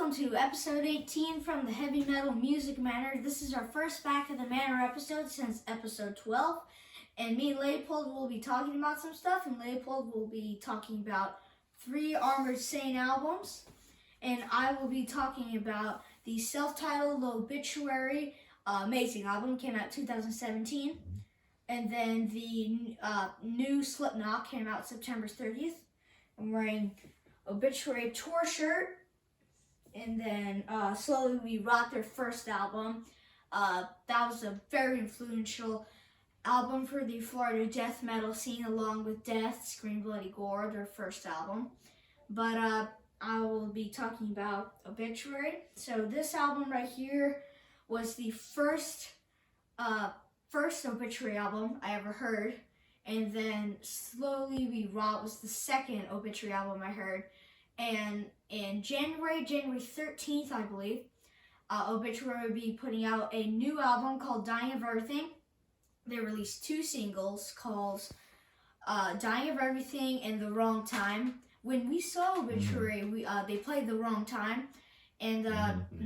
welcome to episode 18 from the Heavy Metal Music Manor. This is our first Back of the Manor episode since episode 12. And me and Leopold will be talking about some stuff, and Leopold will be talking about 3 Armored Saint albums. And I will be talking about the self-titled Obituary, amazing album, came out in 2017. And then the new Slipknot came out September 30th. I'm wearing Obituary tour shirt. And then Slowly We Rot, their first album. That was a very influential album for the Florida death metal scene, along with Death, Scream Bloody Gore, their first album. But I will be talking about Obituary. So this album right here was the first Obituary album I ever heard. And then Slowly We Rot was the second Obituary album I heard. And in January 13th, I believe, Obituary will be putting out a new album called Dying of Everything. They released 2 singles called Dying of Everything and The Wrong Time. When we saw Obituary, they played The Wrong Time. And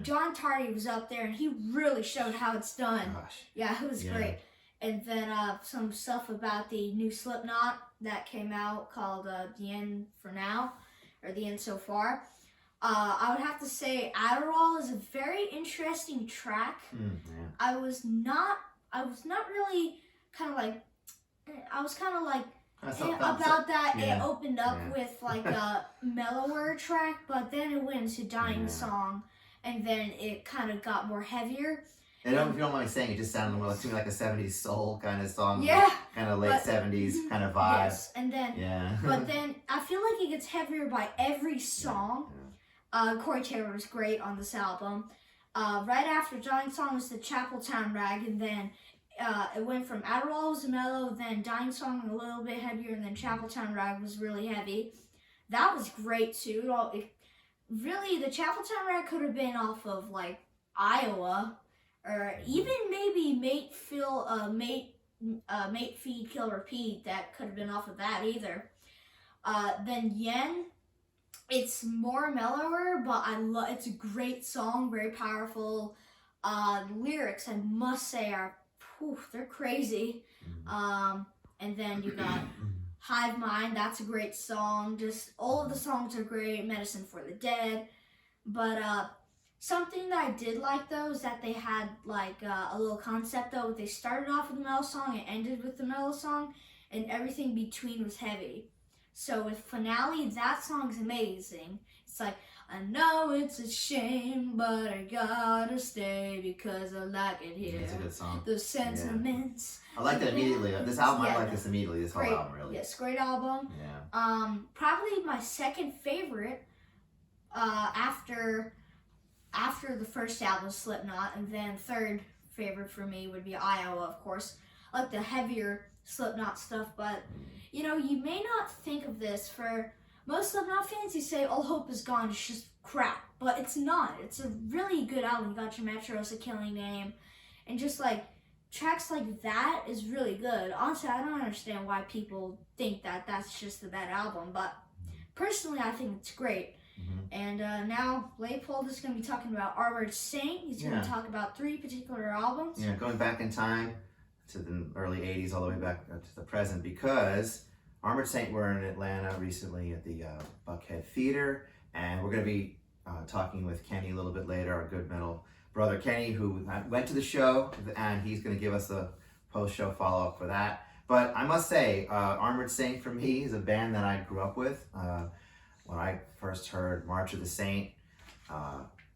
John Tardy was up there, and he really showed how it's done. Gosh. Yeah, it was great. And then some stuff about the new Slipknot that came out called The End for Now, or The End So Far. I would have to say Adderall is a very interesting track. I was not really kind of like, I was kind of like about that. Yeah. It opened up with like a mellower track, but then it went into Dying Song, and then it kind of got more heavier. And if you don't mind me saying, it just sounded more to me like a 70s soul kind of song. Yeah. Kind of late 70s kind of vibe. Yes, and then, yeah. but then I feel like it gets heavier by every song. Corey Taylor was great on this album. Right after Dying Song was the Chapeltown Rag, and then it went from Adderall was mellow, then Dying Song a little bit heavier, and then Chapeltown Rag was really heavy. That was great too. Really, the Chapeltown Rag could have been off of like Iowa, or even maybe Mate Feed Kill Repeat. That could have been off of that either. Then Yen, it's more mellower, but it's a great song, very powerful. The lyrics, I must say, are they're crazy. And then you got Hive Mind, that's a great song. Just all of the songs are great. Medicine for the Dead. But something that I did like though is that they had like a little concept though. They started off with a mellow song and ended with the mellow song, and everything between was heavy. So with Finale, that song's amazing. It's like, I know it's a shame, but I gotta stay because I like it here. It's a good song. The sentiments. I like that immediately. This album, I like this immediately. This whole album, really. Yes, great album. Yeah. Probably my second favorite after the first album, Slipknot, and then third favorite for me would be Iowa, of course. I like the heavier Slipknot stuff, but you know, you may not think of this. For most Slipknot fans, you say All Hope Is Gone, it's just crap, but it's not. It's a really good album. You got Your Metro's A Killing Name, and just like tracks like that is really good. Honestly, I don't understand why people think that that's just a bad album, but personally I think it's great. And now Leopold is going to be talking about Armored Saint. He's going to talk about 3 particular albums. Yeah, going back in time to the early 80s all the way back to the present, because Armored Saint were in Atlanta recently at the Buckhead Theater, and we're going to be talking with Kenny a little bit later, our good metal brother Kenny, who went to the show, and he's going to give us a post-show follow-up for that. But I must say, Armored Saint for me is a band that I grew up with. When I first heard March of the Saint,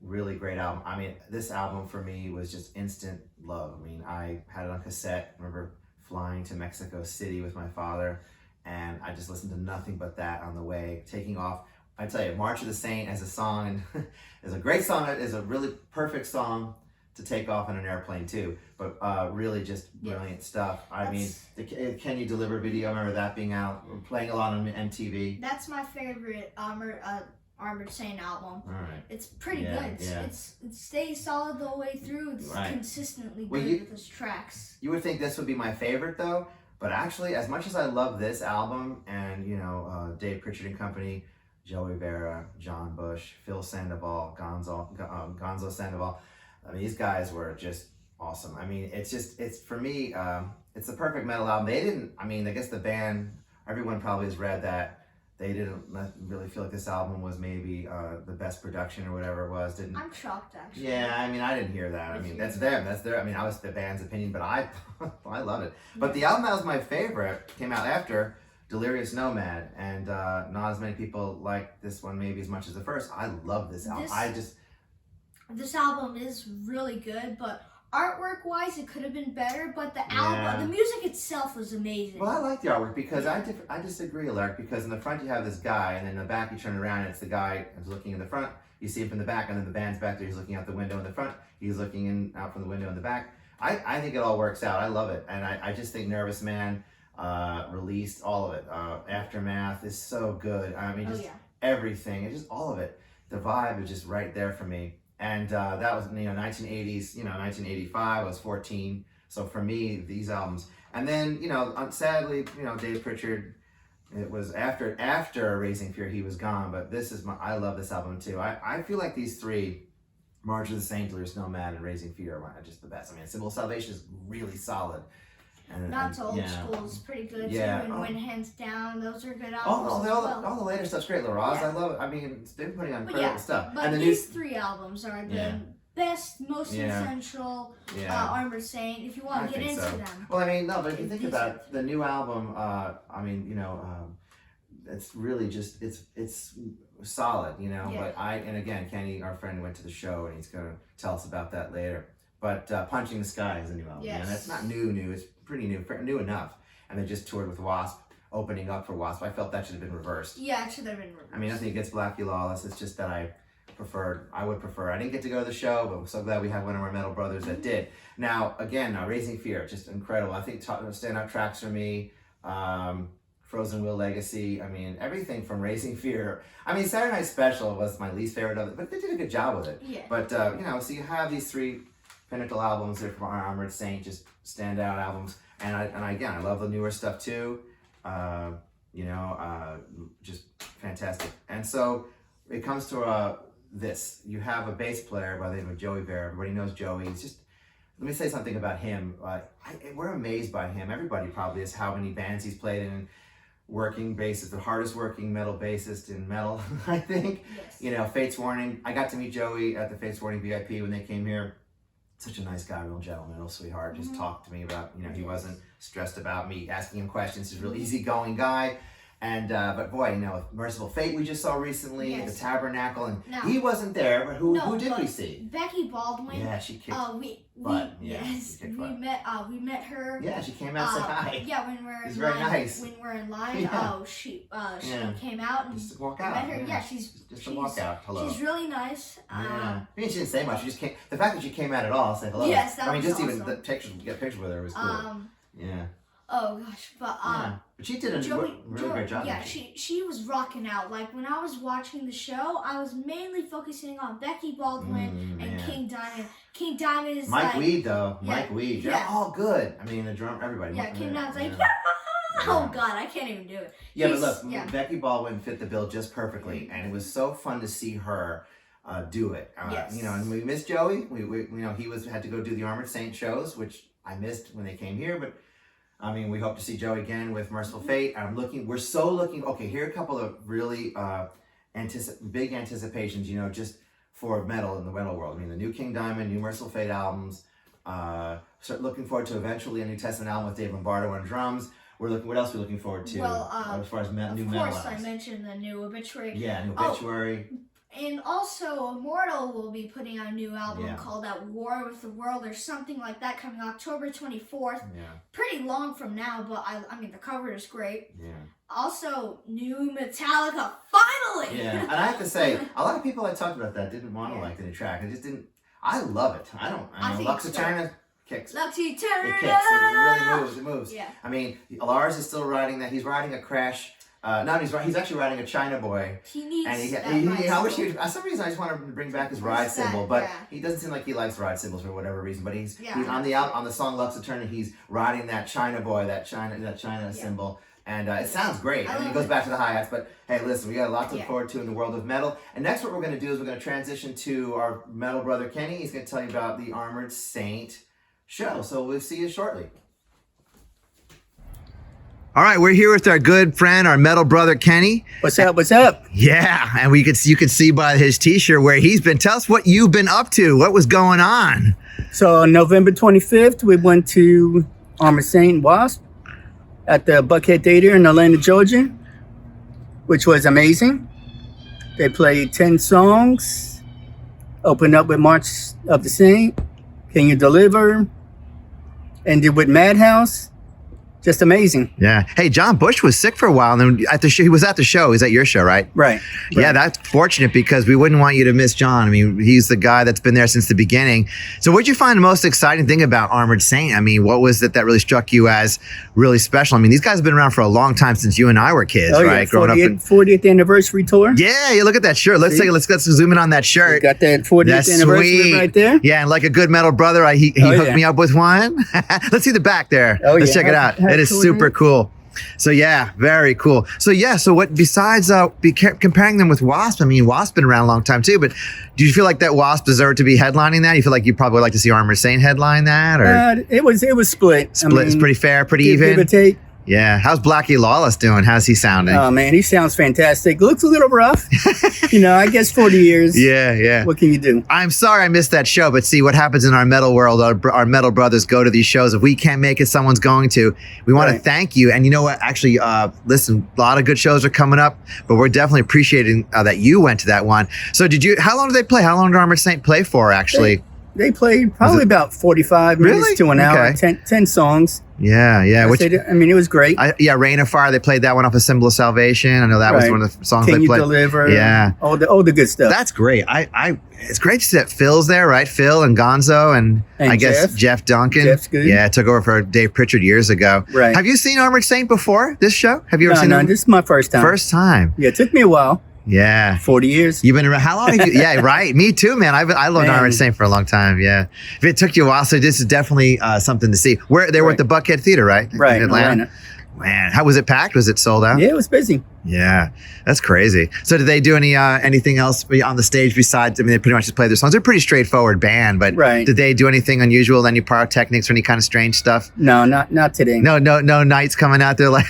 really great album. I mean, this album for me was just instant love. I mean, I had it on cassette. I remember flying to Mexico City with my father, and I just listened to nothing but that on the way, taking off. I tell you, March of the Saint as a song, and is a great song. It is a really perfect song to take off in an airplane too. But really just brilliant stuff. I mean, the Can You Deliver video, I remember that being out, playing a lot on MTV. That's my favorite Armored Saint album. All right. It's pretty good. It stays solid the way through. It's consistently good with its tracks. You would think this would be my favorite though, but actually, as much as I love this album and, you know, Dave Pritchard and company, Joey Vera, John Bush, Phil Sandoval, Gonzo Sandoval. I mean, these guys were just awesome. I mean, it's for me, it's the perfect metal album. They didn't, I mean, I guess the band, everyone probably has read that. They didn't really feel like this album was maybe the best production or whatever it was. I'm shocked, actually. Yeah, I mean, I didn't hear that. I mean, that's them. That's their. I mean, I was the band's opinion, but I love it. But the album that was my favorite came out after Delirious Nomad, and not as many people like this one maybe as much as the first. I love this album. This album is really good, but artwork wise it could have been better, but the album, the music itself was amazing. Well, I like the artwork because I disagree, Lark, because in the front you have this guy, and then in the back you turn around and it's the guy who's looking in the front. You see him from the back, and then the band's back there. He's looking out the window in the front. He's looking out from the window in the back. I think it all works out. I love it, and I just think Nervous Man, Released, all of it. Aftermath is so good. I mean, just everything. It's just all of it. The vibe is just right there for me. And that was 1980s. 1985. I was 14. So for me, these albums. And then sadly, Dave Pritchard. It was after Raising Fear, he was gone. But I love this album too. I feel like these three, March of the Saints, Delirious Nomad, and Raising Fear, are just the best. I mean, Symbol of Salvation is really solid. Not so old school is pretty good too, and When Hands Down, those are good albums. All the later stuff's great. La Raza, I love it. I mean, they're putting on incredible stuff. But and these three albums are the best, most essential Armored Saint. If you want to get into them. Well, I mean, no, but if you think about it, the new album, it's really just it's solid, But and again, Kenny, our friend, went to the show, and he's gonna tell us about that later. But Punching the Sky is a new album. And that's not new. It's pretty new enough. And they just toured with Wasp, opening up for Wasp. I felt that should have been reversed. Yeah, it should have been reversed. I mean, nothing against Black You Lawless. It's just that I would prefer. I didn't get to go to the show, but I'm so glad we have one of our metal brothers that did. Now, again, Raising Fear, just incredible. I think standout tracks for me, Frozen Will Legacy. I mean, everything from Raising Fear. I mean, Saturday Night Special was my least favorite of it, but they did a good job with it. Yeah. But, so you have these three pinnacle albums there from Armored Saint, just standout albums. And I love the newer stuff too. Just fantastic. And so it comes to this. You have a bass player by the name of Joey Vera. Everybody knows Joey. It's just, let me say something about him. We're amazed by him. Everybody probably is, how many bands he's played in. Working bassist, the hardest working metal bassist in metal, I think. Yes. Fates Warning. I got to meet Joey at the Fates Warning VIP when they came here. Such a nice guy, real gentleman, real sweetheart. Just talked to me about, he wasn't stressed about me asking him questions. He's a real easygoing guy. And, but boy, Merciful Fate we just saw recently, the Tabernacle, and he wasn't there, but who did we see? Becky Baldwin. Yeah, she kicked butt. We met her. Yeah, she came out and said hi. Yeah, when we're in line. Very nice. When we're in line, she came out and just to walk out. Met her. Yeah, she's to walk out. Hello. She's really nice. I mean, she didn't say much. She just came. The fact that she came out at all, said hello. Yes, that was just awesome. Even the pictures, get pictures with her was cool. Yeah. Oh gosh, but but she did a really great job. Yeah, she was rocking out. Like when I was watching the show, I was mainly focusing on Becky Baldwin and King Diamond. King Diamond is Mike Weed though. Mike Weed, they're all good. I mean, the drum, everybody. Yeah, King Diamond's like, oh god, I can't even do it. Yeah, but look, Becky Baldwin fit the bill just perfectly, and it was so fun to see her do it. And we missed Joey. We he had to go do the Armored Saint shows, which I missed when they came here, but. I mean, we hope to see Joe again with Merciful Fate. We're so looking. Okay, here are a couple of really big anticipations, just for metal in the metal world. I mean, the new King Diamond, new Merciful Fate albums. Start looking forward to eventually a New Testament album with Dave Lombardo on drums. What else are we looking forward to? As far as new metal albums? Of course, I mentioned the new Obituary. Yeah, new Obituary. And also, Immortal will be putting out a new album called At War with the World or something like that, coming October 24th. Yeah. Pretty long from now, but I mean, the cover is great. Yeah. Also, new Metallica, finally! Yeah, and I have to say, a lot of people I talked about that didn't want to like the new track. I just didn't. I love it. I think Lux Eterna kicks. Lux Eterna! It kicks. It really moves. It moves. Yeah. I mean, Lars is still riding that. He's riding a Crash. He's actually riding a China Boy. He needs I wish he would, for some reason I just want to bring back his ride cymbal, but he doesn't seem like he likes ride cymbals for whatever reason. But he's on the song Lux Eterna, he's riding that China Boy, that China cymbal. And it sounds great. I And then it love goes it. back to the hi-hats. But hey, listen, we got a lot to look Yeah. forward to in the world of metal. And next, what we're going to do is we're going to transition to our metal brother Kenny. He's going to tell you about the Armored Saint show. So we'll see you shortly. All right, we're here with our good friend, our metal brother Kenny. What's up? What's up? Yeah, and you can see by his T-shirt where he's been. Tell us what you've been up to. What was going on? So on November 25th, we went to Armored Saint Wasp at the Buckhead Theater in Atlanta, Georgia, which was amazing. They played 10 songs, opened up with March of the Saint, Can You Deliver, ended with Madhouse. Just amazing. Yeah. Hey, John Bush was sick for a while, and then at the show, he was at the show. He was at your show, right? Right. Yeah, that's fortunate because we wouldn't want you to miss John. I mean, he's the guy that's been there since the beginning. So what'd you find the most exciting thing about Armored Saint? I mean, what was it that really struck you as really special? I mean, these guys have been around for a long time since you and I were kids, Oh, right? yeah. Growing up. 40th anniversary tour. Yeah, you look at that shirt. Let's See? let's zoom in on that We shirt. got that 40th That's anniversary sweet. right there. Yeah, and like a good metal brother, he Oh, hooked yeah. me up with one. Let's see the back there. Oh, Let's yeah. check it out. How It is cool is super it? cool. So yeah, very cool. So yeah, so what besides comparing them with Wasp? I mean, Wasp been around a long time too, but do you feel like that Wasp deserved to be headlining that? You feel like you probably would like to see Armored Saint headline that, or It was split. split? It's pretty fair, pretty give even. or take. Yeah. How's Blackie Lawless doing? How's he sounding? Oh man, he sounds fantastic. Looks a little rough. I guess 40 years. Yeah. What can you do? I'm sorry I missed that show, but see what happens in our metal world. Our metal brothers go to these shows. If we can't make it, someone's going to. We want to Right. thank you. And you know what? Actually, listen, a lot of good shows are coming up, but we're definitely appreciating that you went to that one. So how long did they play? How long did Armored Saint play for, actually? They played probably about 45 minutes Really? to an hour, Okay. 10 songs. Yeah. It was great. Rain of Fire, they played that one off of Symbol of Salvation. I know that was Right. one of the songs Can they You played. Deliver? Yeah. All the good stuff. That's great. It's great to see that Phil's there, right? Phil and Gonzo and I guess Jeff Duncan. Jeff's good. Yeah, took over for Dave Pritchard years ago. Right. Have you seen Armored Saint before this show? Have you ever seen No, them? this is my first time. First time. Yeah, it took me a while. Yeah. 40 years. You've been around. How long have you? Yeah, right. Me too, man. I loved Man. Armored Saint for a long time. Yeah. If it took you a while, so this is definitely something to see. They were at the Buckhead Theater, right? Right. In Atlanta. Man, how was it packed? Was it sold out? Yeah, it was busy. Yeah, that's crazy. So did they do anything else on the stage besides? I mean, they pretty much just play their songs. They're a pretty straightforward band, but Right. did they do anything unusual? Any pyrotechnics or any kind of strange stuff? No, not today. No knights coming out there like.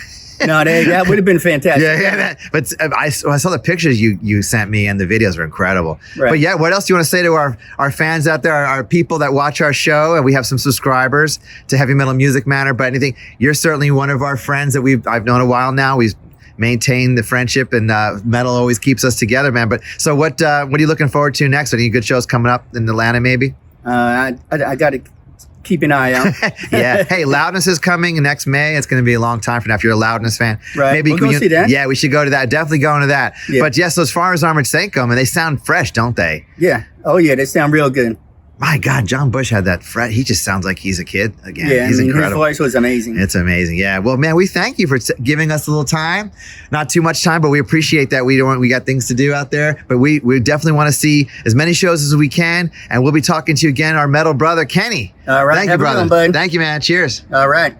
No, that would have been fantastic. Yeah. But I saw the pictures you sent me, and the videos were incredible. Right. But yeah, what else do you want to say to our fans out there, our people that watch our show? And we have some subscribers to Heavy Metal Music Manor. But anything, you're certainly one of our friends that I've known a while now. We've maintained the friendship, and metal always keeps us together, man. But so what are you looking forward to next? Any good shows coming up in Atlanta, maybe? I got to keep an eye out. Yeah. Hey, Loudness is coming next May. It's going to be a long time from now if you're a Loudness fan. Right. Maybe We'll go see that. Yeah, we should go to that. Definitely going to that. Yeah. But yes, as far as Armored Saint go, man, they sound fresh, don't they? Yeah. Oh, yeah. They sound real good. My God, John Bush had that fret. He just sounds like he's a kid again. Yeah. He's his incredible. voice was amazing. It's amazing. Yeah. Well, man, we thank you for giving us a little time. Not too much time, but we appreciate that. We got things to do out there, but we definitely want to see as many shows as we can. And we'll be talking to you again, our metal brother, Kenny. All right. Thank you, Have a good brother. one, bud. Thank you, man. Cheers. All right.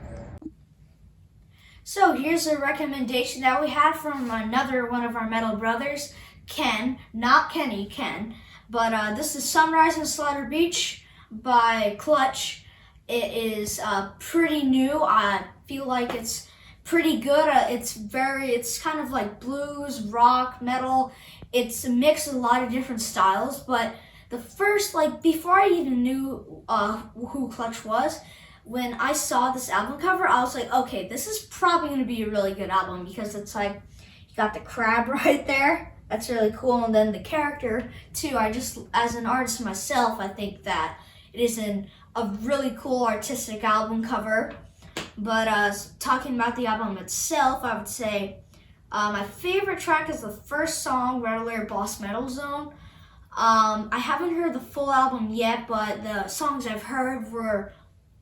So here's a recommendation that we had from another one of our metal brothers, Ken, not Kenny, Ken. But this is Sunrise in Slaughter Beach by Clutch. It is pretty new. I feel like it's pretty good. It's kind of like blues, rock, metal. It's a mix of a lot of different styles. But the first, before I even knew who Clutch was, when I saw this album cover, I was like, okay, this is probably going to be a really good album because it's like, you got the crab right there. That's really cool. And then the character, too. As an artist myself, I think that it is a really cool artistic album cover. But talking about the album itself, I would say my favorite track is the first song, Rattler Boss Metal Zone. I haven't heard the full album yet, but the songs I've heard were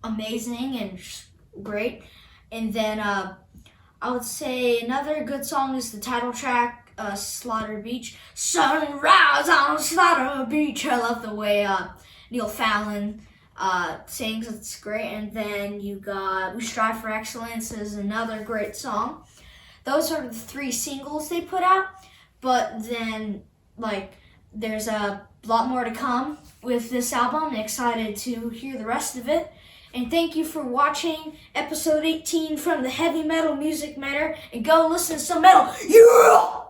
amazing and great. And then I would say another good song is the title track, Slaughter Beach. Sunrise on Slaughter Beach. I love the way Neil Fallon sings. It's great. And then you got We Strive for Excellence is another great song. Those are the 3 singles they put out. But then, like, there's a lot more to come with this album. I'm excited to hear the rest of it. And thank you for watching episode 18 from the Heavy Metal Music Manor. And go listen to some metal. Yeah!